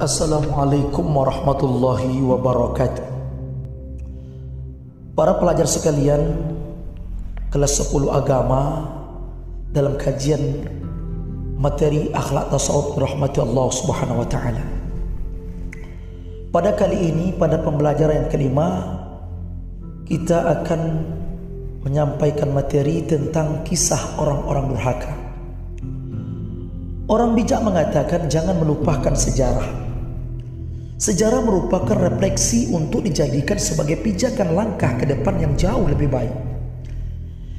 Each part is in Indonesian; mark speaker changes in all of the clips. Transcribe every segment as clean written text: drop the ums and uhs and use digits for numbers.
Speaker 1: Assalamualaikum warahmatullahi wabarakatuh. Para pelajar sekalian, kelas 10 agama dalam kajian materi akhlak tasawuf rahmati Allah Subhanahu wa taala. Pada kali ini, pada pembelajaran yang kelima, kita akan menyampaikan materi tentang kisah orang-orang durhaka. Orang bijak mengatakan jangan melupakan sejarah. Sejarah merupakan refleksi untuk dijadikan sebagai pijakan langkah ke depan yang jauh lebih baik.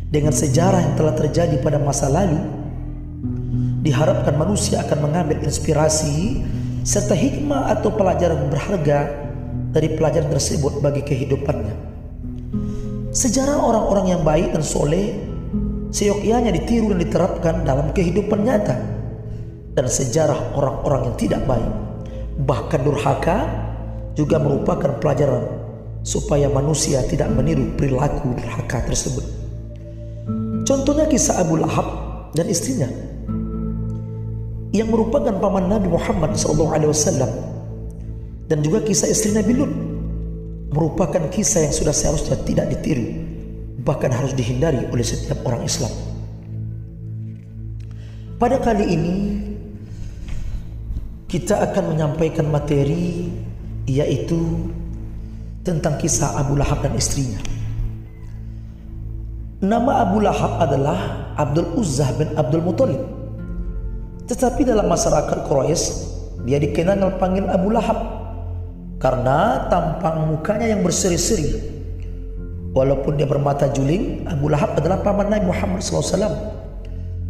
Speaker 1: Dengan sejarah yang telah terjadi pada masa lalu, diharapkan manusia akan mengambil inspirasi serta hikmah atau pelajaran berharga dari pelajaran tersebut bagi kehidupannya. Sejarah orang-orang yang baik dan soleh seyogyanya ditiru dan diterapkan dalam kehidupan nyata. Dan sejarah orang-orang yang tidak baik, bahkan durhaka, juga merupakan pelajaran supaya manusia tidak meniru perilaku durhaka tersebut. Contohnya kisah Abu Lahab dan istrinya yang merupakan paman Nabi Muhammad SAW, dan juga kisah istri Nabi Lut merupakan kisah yang sudah seharusnya tidak ditiru, bahkan harus dihindari oleh setiap orang Islam. Pada kali ini kita akan menyampaikan materi, yaitu tentang kisah Abu Lahab dan istrinya. Nama Abu Lahab adalah Abdul Uzzah bin Abdul Muttalib. Tetapi dalam masyarakat Quraisy, dia dikenal panggil Abu Lahab karena tampang mukanya yang berseri-seri. Walaupun dia bermata juling, Abu Lahab adalah paman Nabi Muhammad SAW,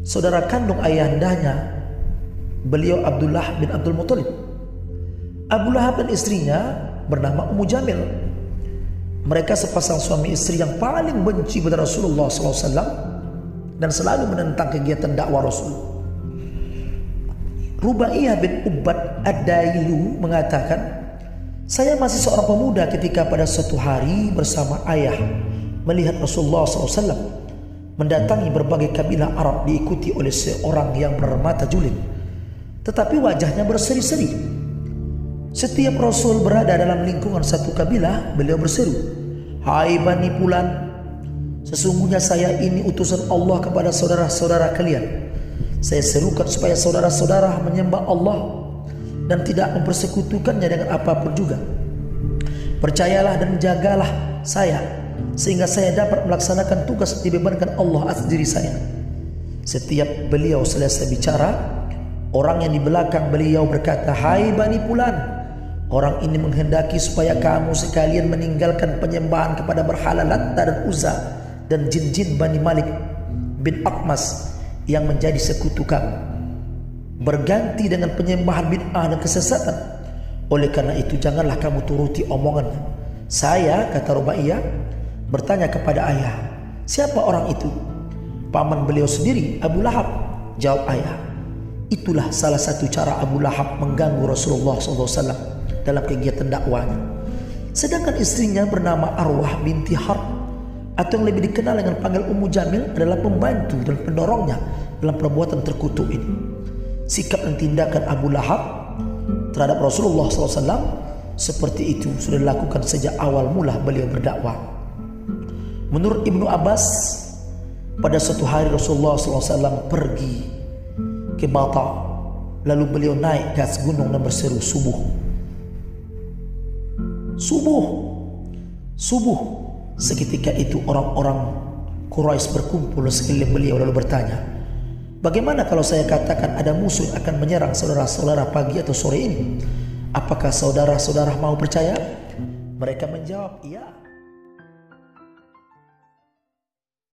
Speaker 1: saudara kandung ayahandanya, beliau Abdullah bin Abdul Muttalib. Abu Lahab dan istrinya bernama Ummu Jamil. Mereka sepasang suami istri yang paling benci kepada Rasulullah SAW dan selalu menentang kegiatan dakwah Rasul. Rubaiyah bin Ubad Ad-Dailu mengatakan, saya masih seorang pemuda ketika pada suatu hari bersama ayah melihat Rasulullah SAW mendatangi berbagai kabilah Arab diikuti oleh seorang yang bermata juling, tetapi wajahnya berseri-seri. Setiap Rasul berada dalam lingkungan satu kabilah, beliau berseru, "Hai Bani Fulan, sesungguhnya saya ini utusan Allah kepada saudara-saudara kalian. Saya serukan supaya saudara-saudara menyembah Allah dan tidak mempersekutukannya dengan apapun juga. Percayalah dan jagalah saya, sehingga saya dapat melaksanakan tugas yang dibebankan Allah atas diri saya." Setiap beliau selesai bicara, orang yang di belakang beliau berkata, "Hai Bani Fulan, orang ini menghendaki supaya kamu sekalian meninggalkan penyembahan kepada berhala Latta dan Uzza dan jin-jin Bani Malik bin Aqmas yang menjadi sekutu kamu, berganti dengan penyembahan bid'ah dan kesesatan. Oleh karena itu janganlah kamu turuti omongannya." Saya, kata Rubaiyah, bertanya kepada ayah, "Siapa orang itu?" "Paman beliau sendiri, Abu Lahab," jawab ayah. Itulah salah satu cara Abu Lahab mengganggu Rasulullah SAW dalam kegiatan dakwahnya. Sedangkan istrinya bernama Arwah binti Harb, atau yang lebih dikenal dengan panggil Ummu Jamil, adalah pembantu dan pendorongnya dalam perbuatan terkutuk ini. Sikap dan tindakan Abu Lahab terhadap Rasulullah SAW seperti itu sudah dilakukan sejak awal mula beliau berdakwah. Menurut Ibnu Abbas, pada suatu hari Rasulullah SAW pergi ke Bata, lalu beliau naik ke atas gunung dan berseru, "Subuh, subuh, subuh." Seketika itu orang-orang Quraisy berkumpul sekeliling beliau lalu bertanya, "Bagaimana kalau saya katakan ada musuh yang akan menyerang saudara-saudara pagi atau sore ini? Apakah saudara-saudara mau percaya?" Mereka menjawab, "Iya."